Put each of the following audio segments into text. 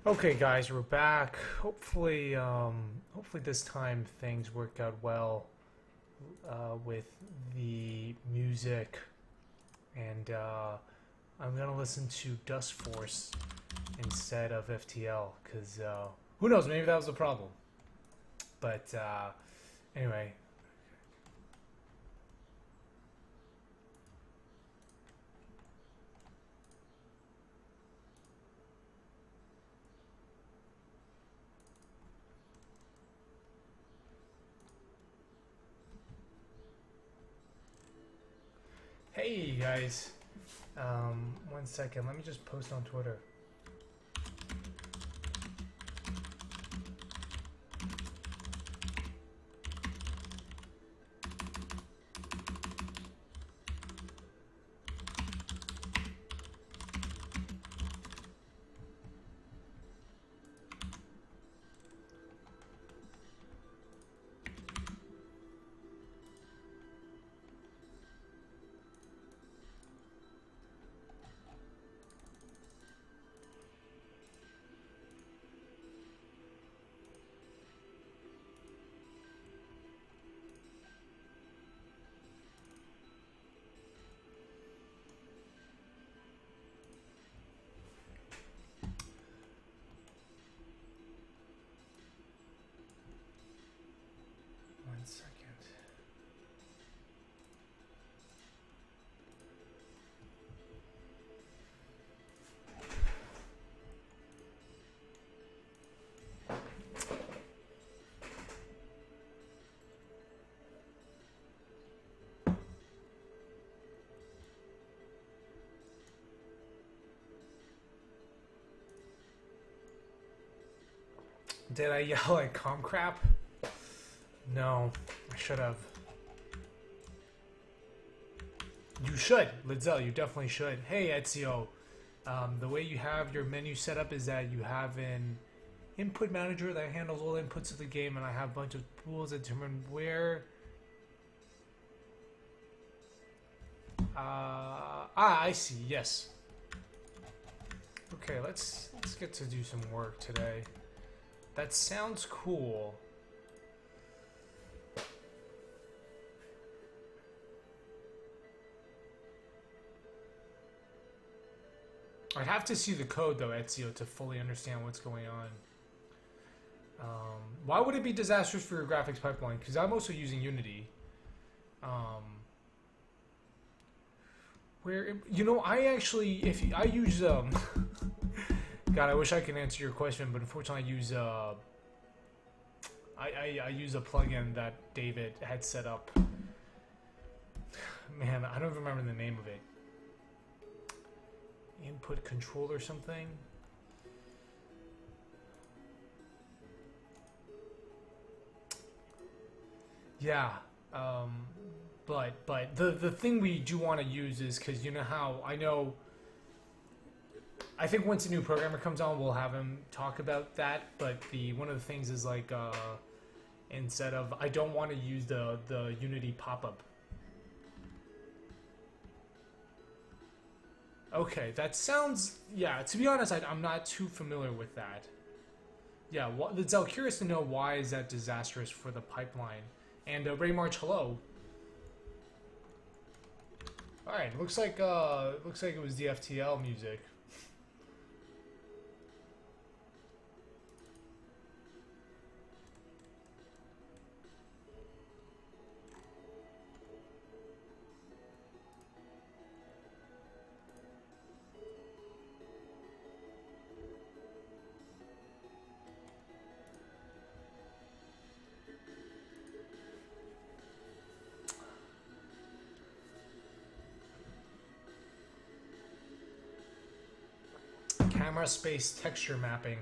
Okay, guys, we're back. Hopefully this time things work out well with the music, and I'm gonna listen to Dust Force instead of FTL because who knows? Maybe that was the problem. But anyway, hey guys, 1 second. Let me just post on Twitter. One second. Did I yell at com crap? No, I should have. You should, Liddell. You definitely should. Hey, Ezio. The way you have your menu set up is that you have an input manager that handles all inputs of the game, and I have a bunch of tools that determine where. I see. Yes. Okay, let's get to do some work today. That sounds cool. I have to see the code though, Ezio, to fully understand what's going on. Why would it be disastrous for your graphics pipeline? Because I'm also using Unity. I actually, if I use God, I wish I could answer your question, but unfortunately, I use I use a plugin that David had set up. Man, I don't remember the name of it. Input control or something. Yeah, but the thing we do want to use is because you know how I think once a new programmer comes on, we'll have him talk about that. But one of the things is like instead of I don't want to use the Unity pop-up. Okay, that sounds to be honest, I'm not too familiar with that. Yeah, I'm curious to know why is that disastrous for the pipeline. And Ray March, hello. All right, looks like it was the FTL music. Camera space texture mapping.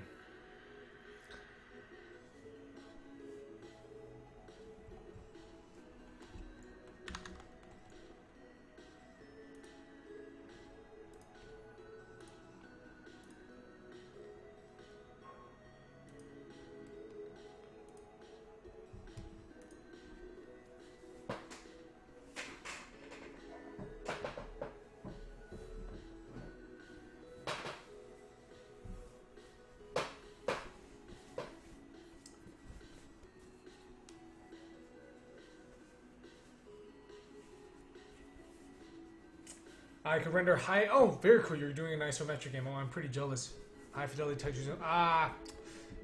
I can render high. Oh, very cool. You're doing an isometric game. Oh, I'm pretty jealous. High fidelity textures.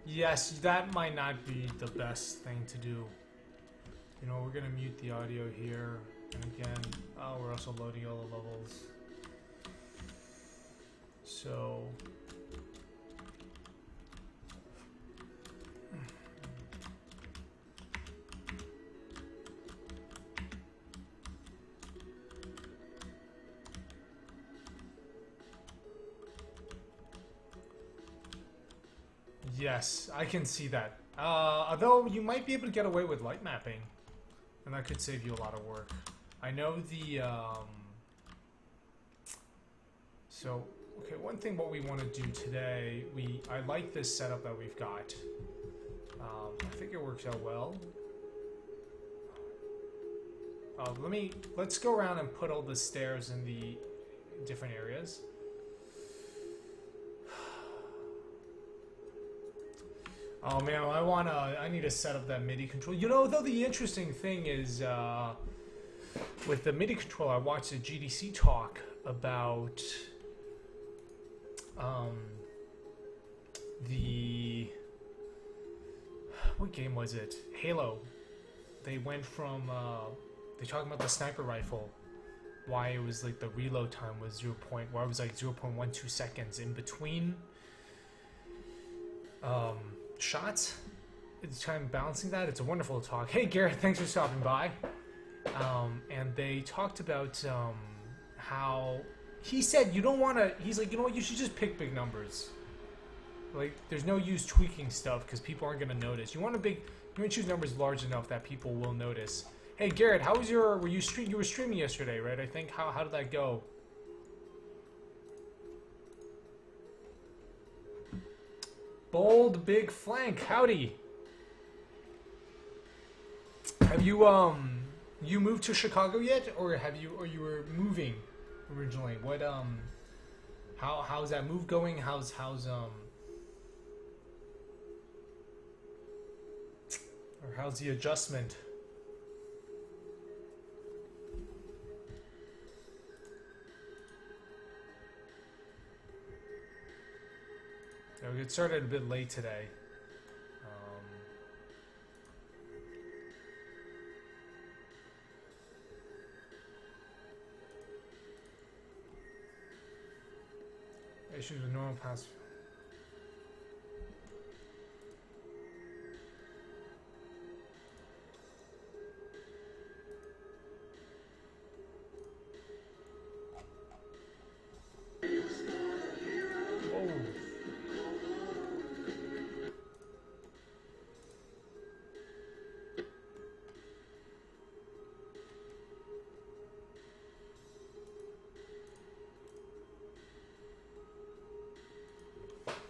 Yes, that might not be the best thing to do. You know, we're gonna mute the audio here. And again, we're also loading all the levels. So. Yes, I can see that. Although you might be able to get away with light mapping, and that could save you a lot of work. I know the, so, okay, one thing what we want to do today, I like this setup that we've got. I think it works out well. Let's go around and put all the stairs in the different areas. Oh man, I need to set up that MIDI control. You know, though, the interesting thing is, with the MIDI control, I watched a GDC talk about, what game was it? Halo. They went from, they're talking about the sniper rifle. Why it was like the reload time was 0.12 seconds in between, shots. It's trying balancing that. It's a wonderful talk. Hey Garrett, thanks for stopping by. And they talked about how he said you don't want to. He's like, you know what? You should just pick big numbers. Like, there's no use tweaking stuff because people aren't gonna notice. You want to choose numbers large enough that people will notice. Hey Garrett, how was you were streaming yesterday, right? I think how did that go? Bold Big Flank, howdy. Have you you moved to Chicago yet, or you were moving originally? What how's that move going? How's the adjustment? Yeah, we get started a bit late today. Issues with normal pass.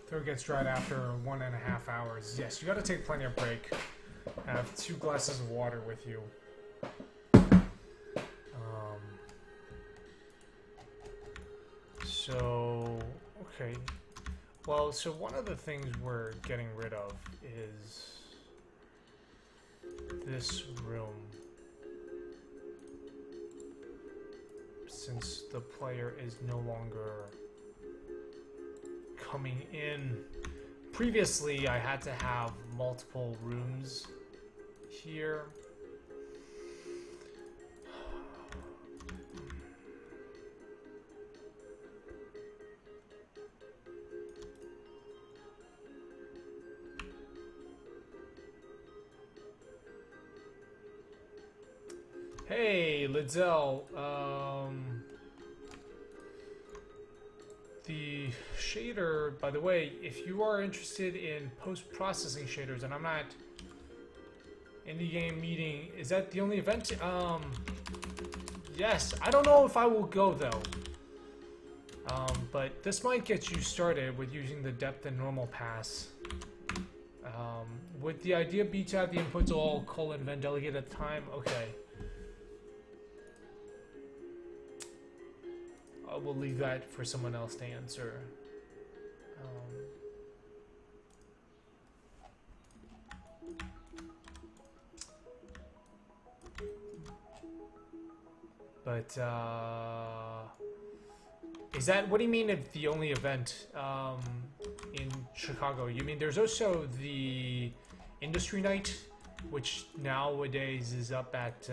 Throat gets dried after 1.5 hours. Yes, you got to take plenty of break. Have 2 glasses of water with you. So, okay. Well, so one of the things we're getting rid of is this room. Since the player is no longer coming in. Previously, I had to have multiple rooms here. Hey, Liddell. The shader, by the way, if you are interested in post-processing shaders, and I'm not indie game meeting, is that the only event? Yes, I don't know if I will go though. But this might get you started with using the depth and normal pass. Would the idea be to have the inputs all :event delegate at the time? Okay. We'll leave that for someone else to answer. But Is that, what do you mean if the only event in Chicago? You mean there's also the Industry Night, which nowadays is up at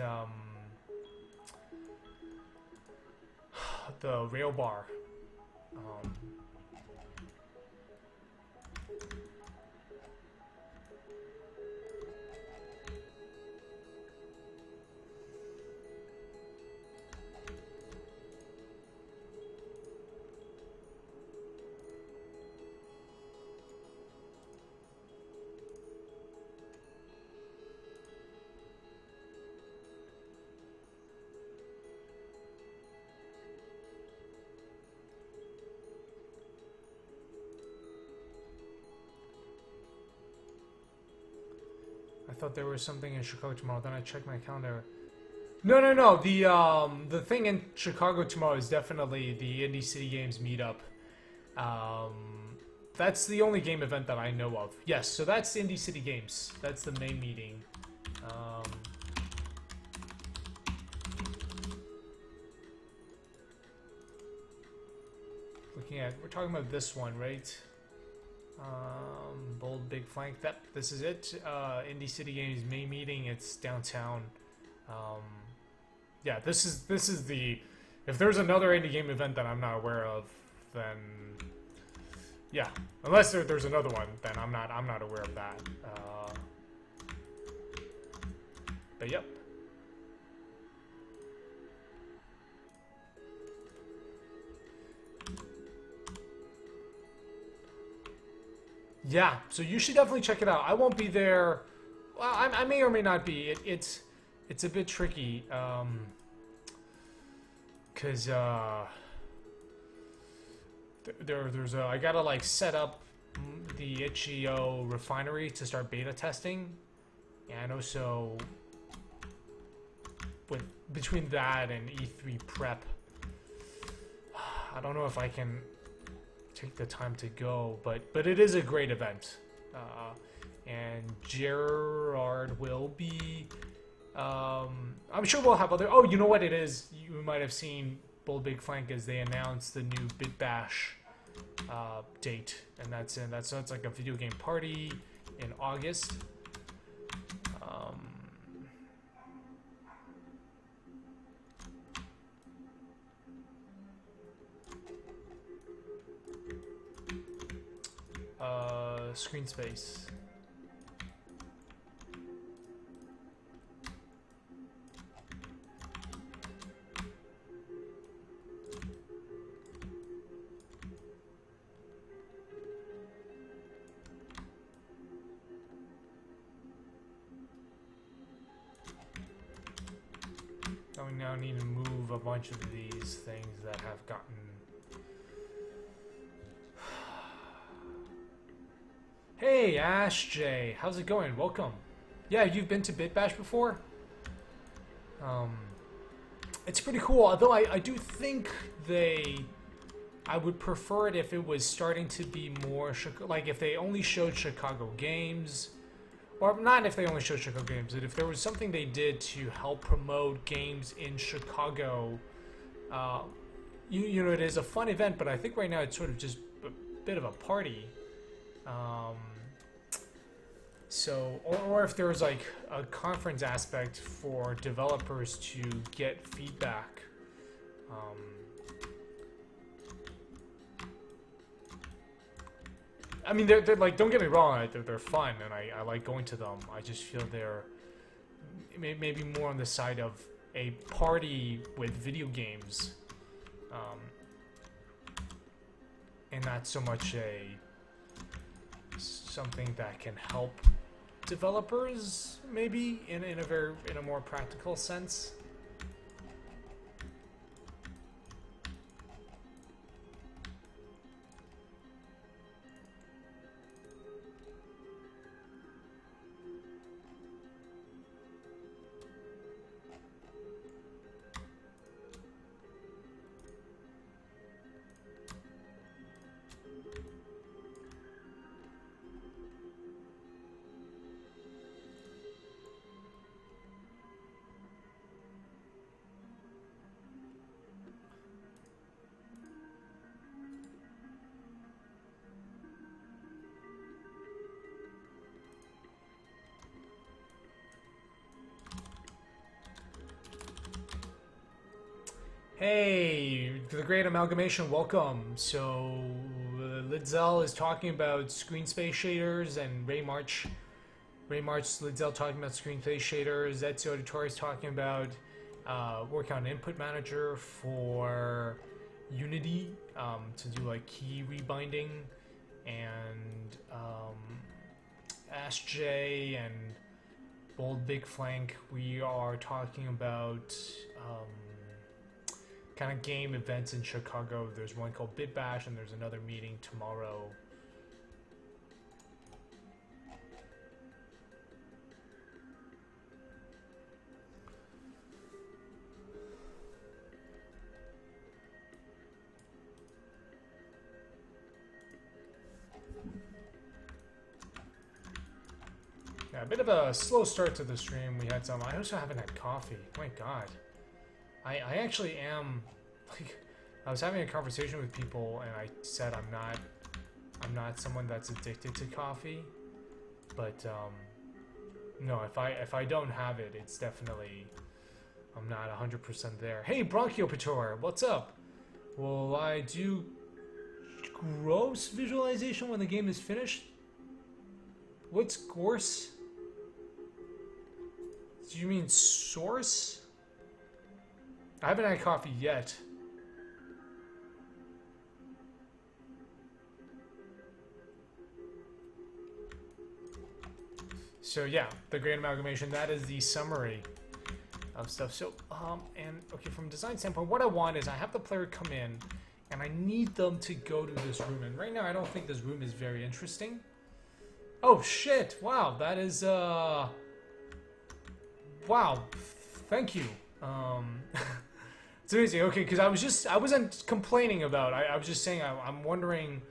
the Rail Bar. I thought there was something in Chicago tomorrow. Then I checked my calendar. No, no, no. The thing in Chicago tomorrow is definitely the Indie City Games meetup. That's the only game event that I know of. Yes, so that's Indie City Games. That's the main meeting. Looking at, we're talking about this one, right? Bold Big Flank. This is it. Indie City Games main meeting. It's downtown. Yeah, this is the. If there's another indie game event that I'm not aware of, then yeah. Unless there's another one, then I'm not aware of that. But yep. Yeah, so you should definitely check it out. I won't be there. Well, I may or may not be. It's a bit tricky, cause there's I gotta like set up the itch.io refinery to start beta testing, and also between that and E3 prep, I don't know if I can take the time to go, but it is a great event, and Gerard will be. I'm sure we'll have other. Oh, you know what it is? You might have seen Bold Big Flank as they announced the new Bit Bash date, and that's like a video game party in August. Screen space. We now need to move a bunch of these things that have gotten. Hey Ash J, how's it going? Welcome. Yeah, you've been to Bit Bash before? It's pretty cool, although I do think I would prefer it if it was starting to be more, like if they only showed Chicago games, or not if they only showed Chicago games, but if there was something they did to help promote games in Chicago. You know, it is a fun event, but I think right now it's sort of just a bit of a party. So, or if there's like a conference aspect for developers to get feedback. I mean, they're like, don't get me wrong, they're fun, and I like going to them. I just feel they're maybe more on the side of a party with video games, and not so much something that can help developers, maybe in a more practical sense. Hey, to the Great Amalgamation, welcome. So, Lidzel is talking about screen space shaders, and Lidzel talking about screen space shaders. Ezio Auditore is talking about working on an input manager for Unity to do like key rebinding, and Ask J and Bold Big Flank, we are talking about kind of game events in Chicago. There's one called Bit Bash, and there's another meeting tomorrow. Yeah, a bit of a slow start to the stream. We had some. I also haven't had coffee. My God. I actually am, like, I was having a conversation with people and I said I'm not someone that's addicted to coffee, but no, if I don't have it, it's definitely, I'm not 100% there. Hey, Bronchiopator, what's up? Will I do gross visualization when the game is finished? What's gorse? Do you mean source? I haven't had coffee yet. So yeah, the Great Amalgamation, that is the summary of stuff. So, and okay, from a design standpoint, what I want is I have the player come in, and I need them to go to this room. And right now, I don't think this room is very interesting. Oh shit, wow, that is, wow, thank you. It's amazing. Okay, because I wasn't complaining about. I was just saying I'm wondering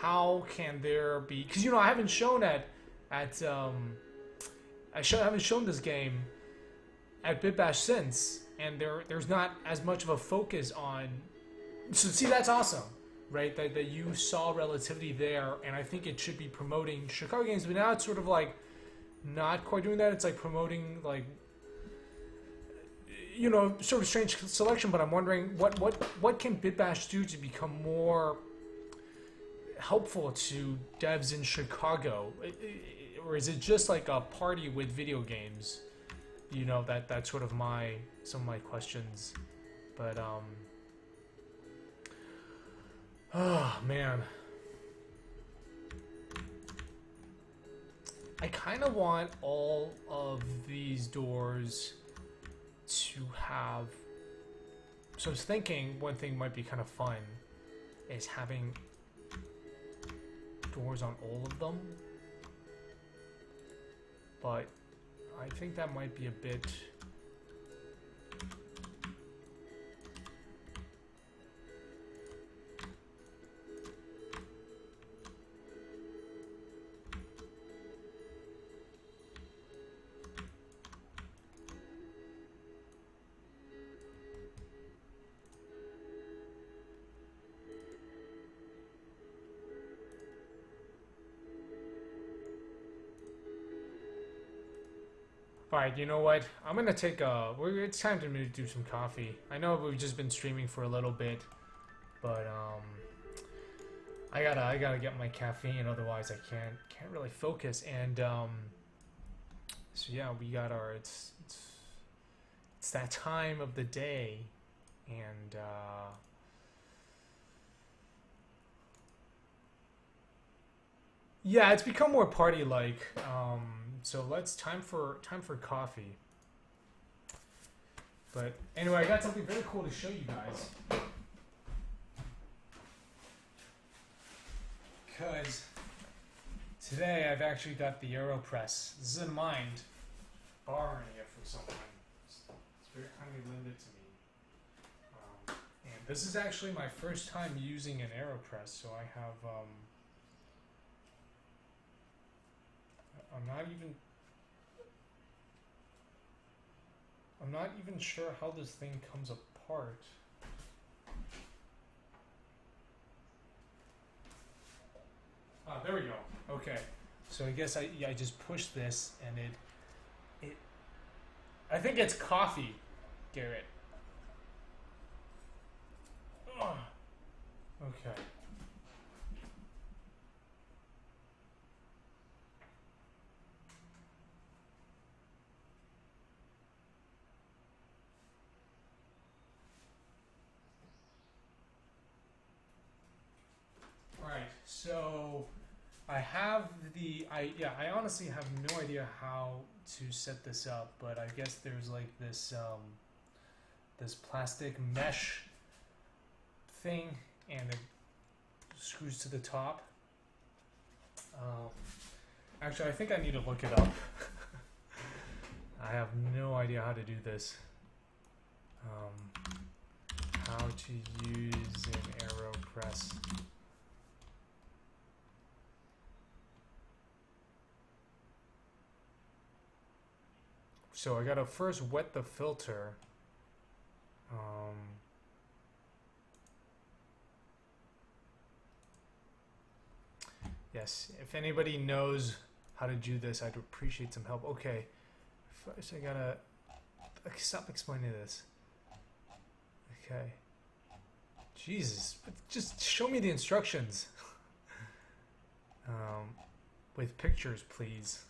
how can there be, because I haven't shown haven't shown this game at BitBash since, and there's not as much of a focus on. So see, that's awesome, right? That you saw relativity there, and I think it should be promoting Chicago games, but now it's sort of like not quite doing that. It's like promoting like, sort of strange selection, but I'm wondering what can BitBash do to become more helpful to devs in Chicago, or is it just like a party with video games? That's sort of some of my questions, but oh man, I kind of want all of these doors to have. So I was thinking one thing might be kind of fun is having doors on all of them, but I think that might be a bit. Alright, you know what? I'm gonna take it's time for me to do some coffee. I know we've just been streaming for a little bit, but I gotta get my caffeine, otherwise I can't really focus. And so yeah, we got our it's that time of the day, and yeah, it's become more party like. So time for coffee. But anyway, I got something very cool to show you guys. Because today I've actually got the AeroPress. This is in mind, borrowing it from someone. It's very kindly lended to me. And this is actually my first time using an AeroPress, so I have I'm not even sure how this thing comes apart. Ah, there we go. Okay. So I guess I just push this and it I think it's coffee, Garrett. Okay. Alright, so I have I honestly have no idea how to set this up, but I guess there's like this this plastic mesh thing and it screws to the top. Actually, I think I need to look it up. I have no idea how to do this. How to use an AeroPress. So I gotta first wet the filter. Yes, if anybody knows how to do this, I'd appreciate some help. Okay, first I gotta stop explaining this. Okay, Jesus, just show me the instructions. With pictures, please.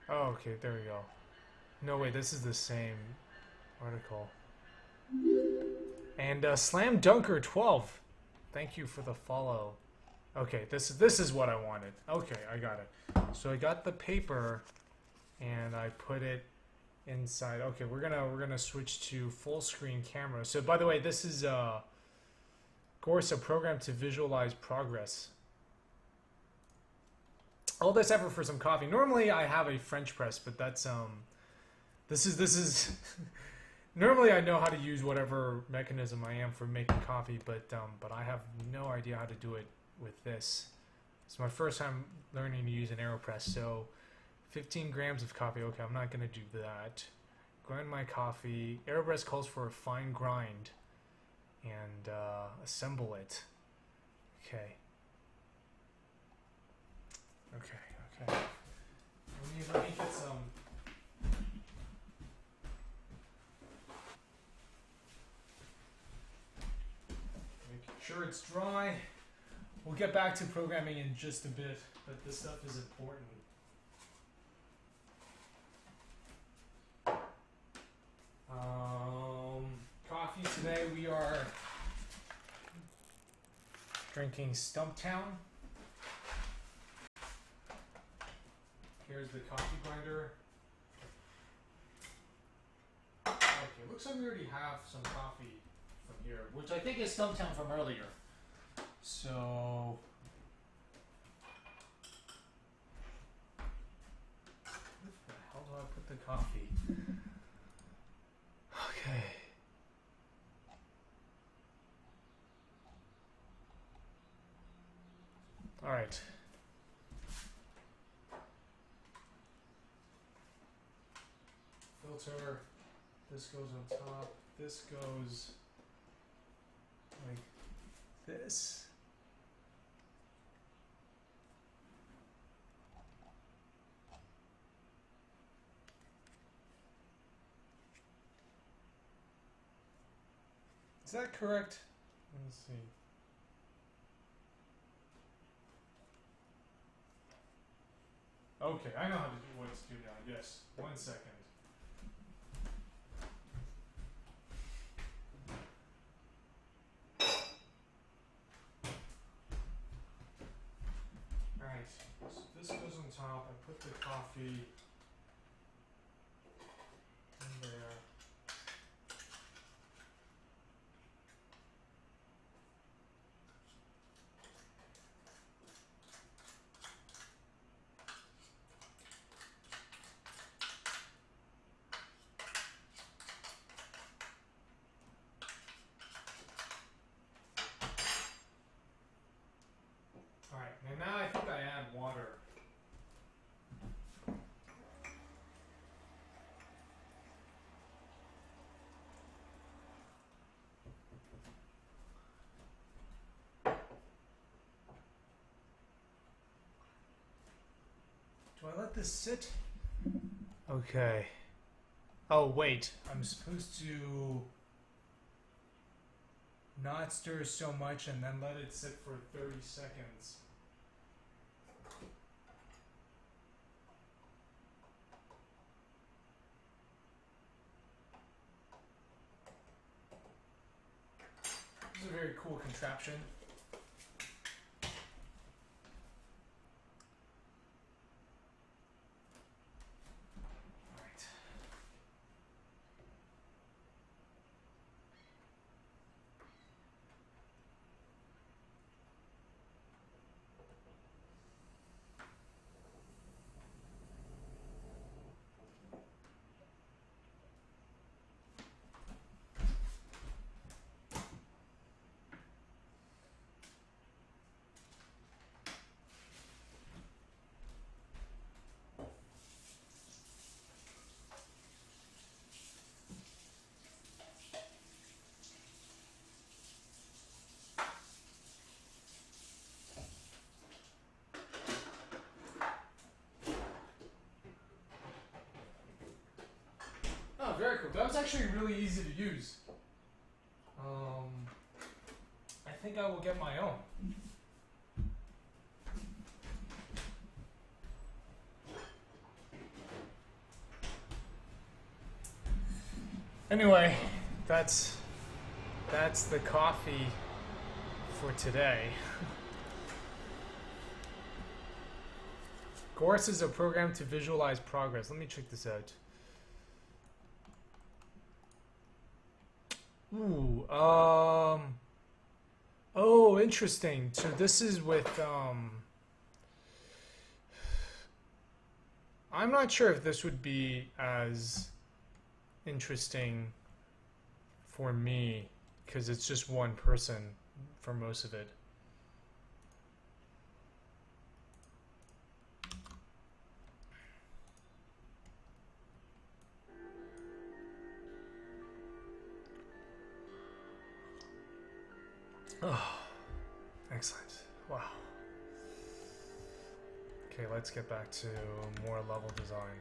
Oh, okay, there we go. No, wait, this is the same article. And Slam Dunker 12, thank you for the follow. Okay, this is what I wanted. Okay, I got it. So I got the paper, and I put it inside. Okay, we're gonna switch to full screen camera. So by the way, this is of course a program to visualize progress. All this effort for some coffee. Normally I have a French press, but that's this is normally I know how to use whatever mechanism I am for making coffee, but I have no idea how to do it with this. It's my first time learning to use an AeroPress. So 15 grams of coffee. Okay, I'm not gonna do that. Grind my coffee. AeroPress calls for a fine grind and assemble it. Okay. Okay. Let me get some. Make sure it's dry. We'll get back to programming in just a bit, but this stuff is important. Coffee today we are drinking Stumptown. Here's the coffee grinder. Okay, looks like we already have some coffee from here, which I think is Stumptown from earlier. So where the hell do I put the coffee? Okay. All right. Filter. This goes on top. This goes like this. Is that correct? Let's see. Okay, I know how to do what to do now. Yes, 1 second. Alright, so this goes on top. I put the coffee in there. Alright, and now I think I add water. this sit. Okay. Oh, wait. I'm supposed to not stir so much and then let it sit for 30 seconds. This is a very cool contraption. Oh, very cool. That was actually really easy to use. I think I will get my own. Anyway, that's the coffee for today. Gorse is a program to visualize progress. Let me check this out. Ooh, oh, interesting. So this is with, I'm not sure if this would be as interesting for me, because it's just one person for most of it. Oh, excellent. Wow. Okay, let's get back to more level design.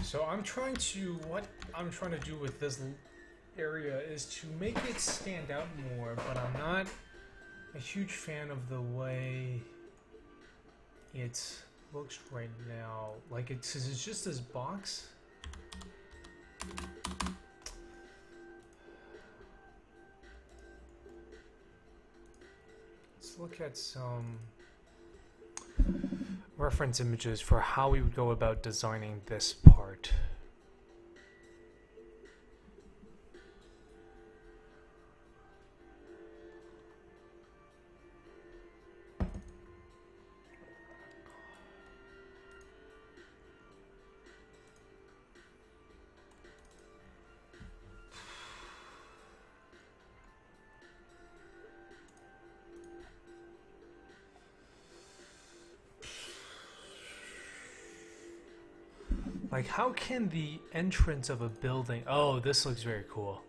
So what I'm trying to do with this area is to make it stand out more, but I'm not a huge fan of the way it looks right now. Like it's just this box. Let's look at some reference images for how we would go about designing this part. Like, how can the entrance of a building... Oh, this looks very cool.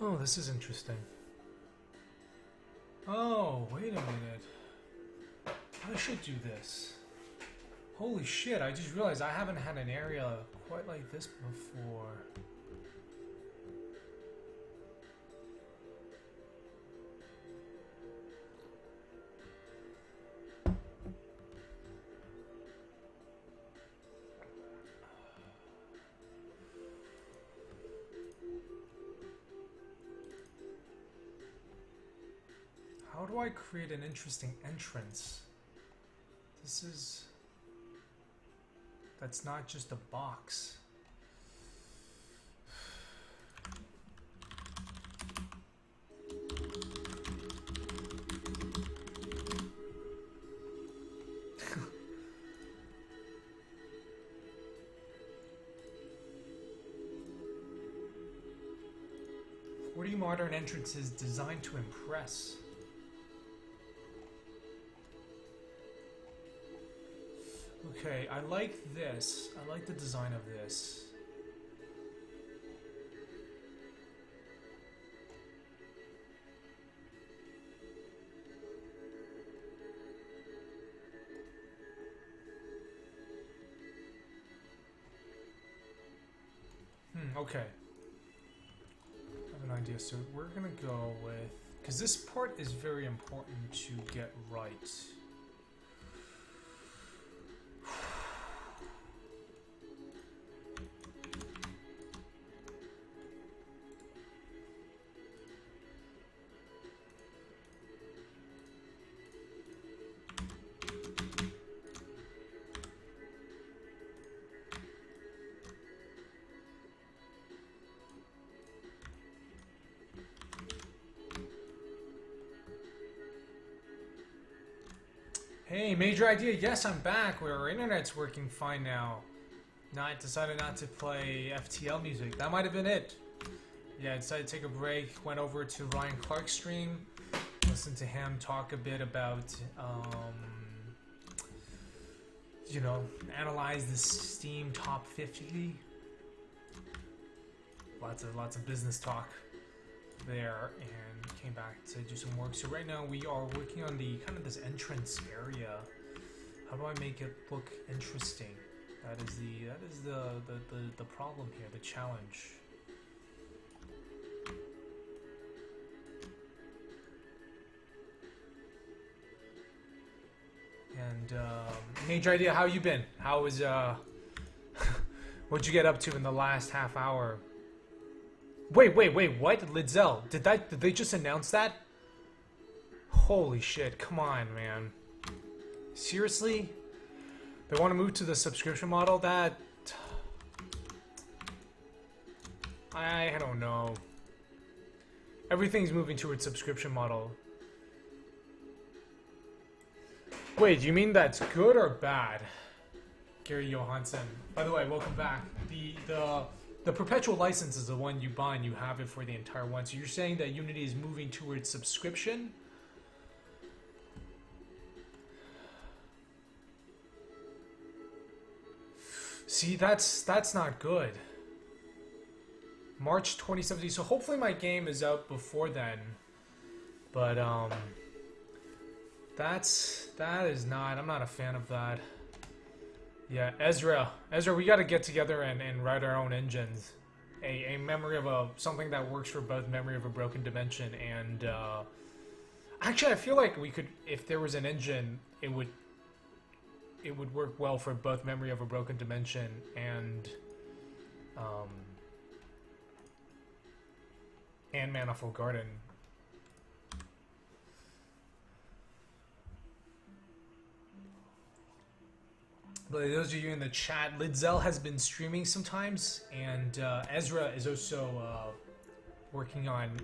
Oh, this is interesting. Oh, wait a minute. I should do this. Holy shit, I just realized I haven't had an area quite like this before. How do I create an interesting entrance? That's not just a box. Sporty modern entrances designed to impress. Okay, I like this. I like the design of this. Okay. I have an idea. So we're gonna go with, because this part is very important to get right. Hey, major idea. Yes, I'm back. Our internet's working fine now. I decided not to play FTL music. That might have been it. Yeah, I decided to take a break. Went over to Ryan Clark's stream. Listened to him talk a bit about, you know, analyze the Steam top 50. Lots of business talk there, and came back to do some work. So right now we are working on the kind of this entrance area. How do I make it look interesting? That is the problem here, the challenge. And major idea, how you been? How was what'd you get up to in the last half hour? Wait, what? Lidzel, did they just announce that? Holy shit, come on, man. Seriously? They want to move to the subscription model? That... I don't know. Everything's moving towards subscription model. Wait, do you mean that's good or bad? Gary Johansson. By the way, welcome back. The perpetual license is the one you buy and you have it for the entire one. So you're saying that Unity is moving towards subscription? See, that's not good. March 2017. So hopefully my game is out before then. But that is not. I'm not a fan of that. Yeah, Ezra, we got to get together and write our own engines. A memory of something that works for both Memory of a Broken Dimension and actually I feel like we could, if there was an engine, it would work well for both Memory of a Broken Dimension and Manifold Garden. But those of you in the chat, Lidzel has been streaming sometimes, and Ezra is also working on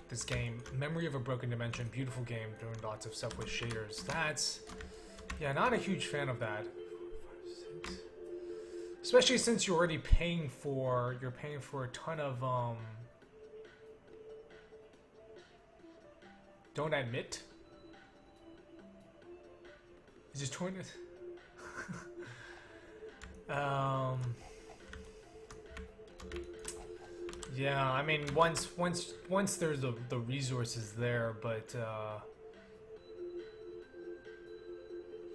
this game, Memory of a Broken Dimension. Beautiful game, doing lots of stuff with shaders. That's, yeah, not a huge fan of that. 4, 5, 6. Especially since you're already paying for a ton of don't admit. Is just 20. Yeah, I mean, once there's the resources there, but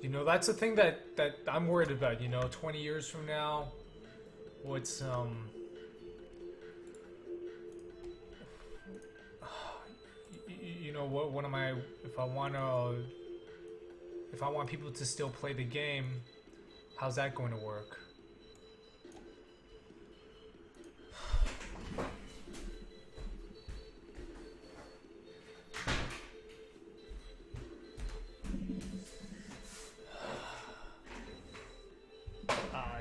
you know, that's the thing that I'm worried about. You know, 20 years from now, what's you know, what am I, if I want people to still play the game, how's that going to work?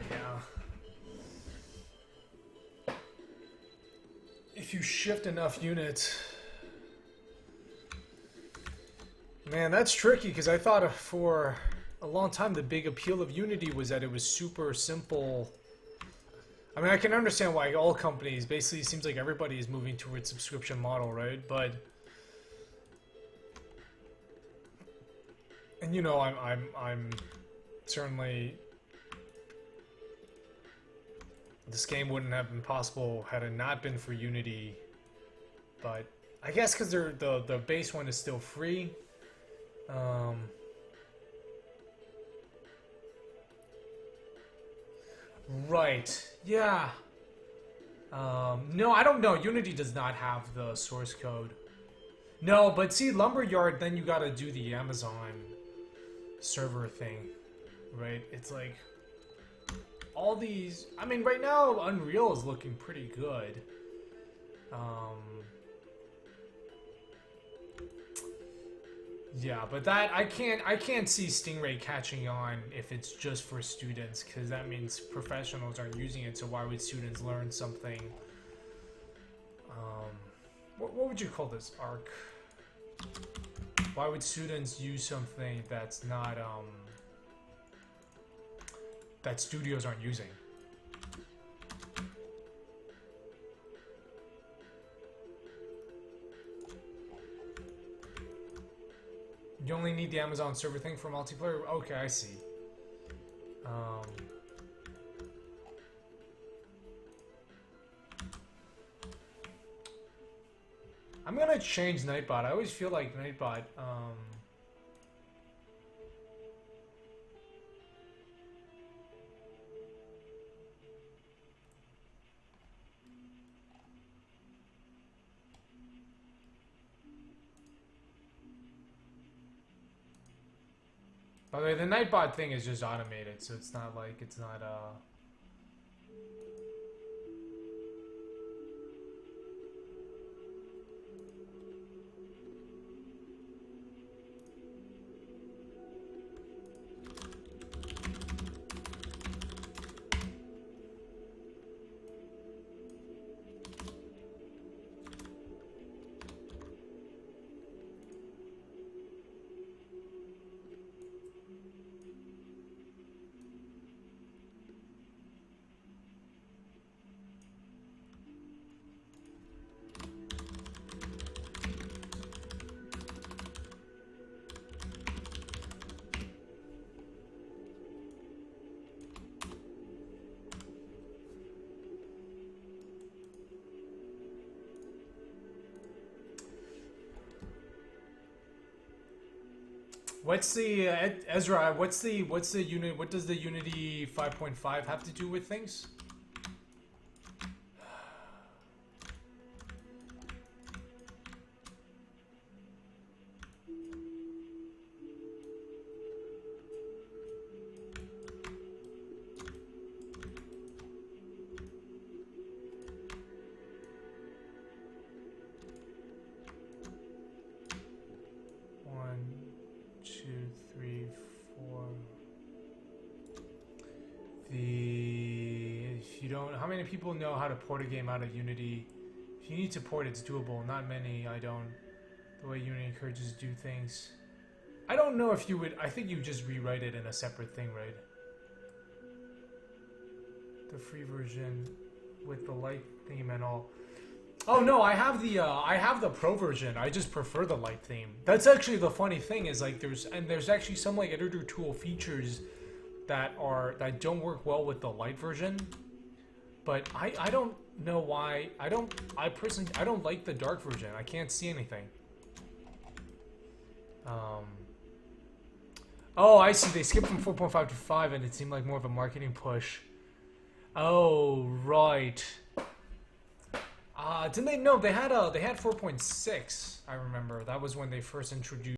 Yeah. If you shift enough units... Man, that's tricky, because I thought for a long time the big appeal of Unity was that it was super simple. I mean, I can understand why all companies, basically, it seems like everybody is moving towards subscription model, right? But, and you know, I'm certainly, this game wouldn't have been possible had it not been for Unity. But I guess because the base one is still free. Right. Yeah. No, I don't know. Unity does not have the source code. No, but see, Lumberyard, then you gotta do the Amazon server thing, right? It's like all these. I mean, right now Unreal is looking pretty good. Yeah, but that I can't see Stingray catching on if it's just for students, because that means professionals aren't using it. So why would students learn something? What would you call this? Arc. Why would students use something that's not that studios aren't using? You only need the Amazon server thing for multiplayer? Okay, I see. I'm gonna change Nightbot. I always feel like Nightbot, by the way, the Nightbot thing is just automated, so it's not like, it's not, what's the Ezra? What's the unit? What does the Unity 5.5 have to do with things? How many people know how to port a game out of Unity? If you need to port, it's doable. Not many. I don't. The way Unity encourages to do things. I don't know if you would. I think you just rewrite it in a separate thing, right? The free version with the light theme and all. Oh no, I have the pro version. I just prefer the light theme. That's actually the funny thing is like there's actually some like editor tool features that don't work well with the light version. But I don't know why. I personally don't like the dark version. I can't see anything. Oh, I see. They skipped from 4.5 to 5 and it seemed like more of a marketing push. Oh, right. Didn't they? No, they had 4.6. I remember. That was when they first introduced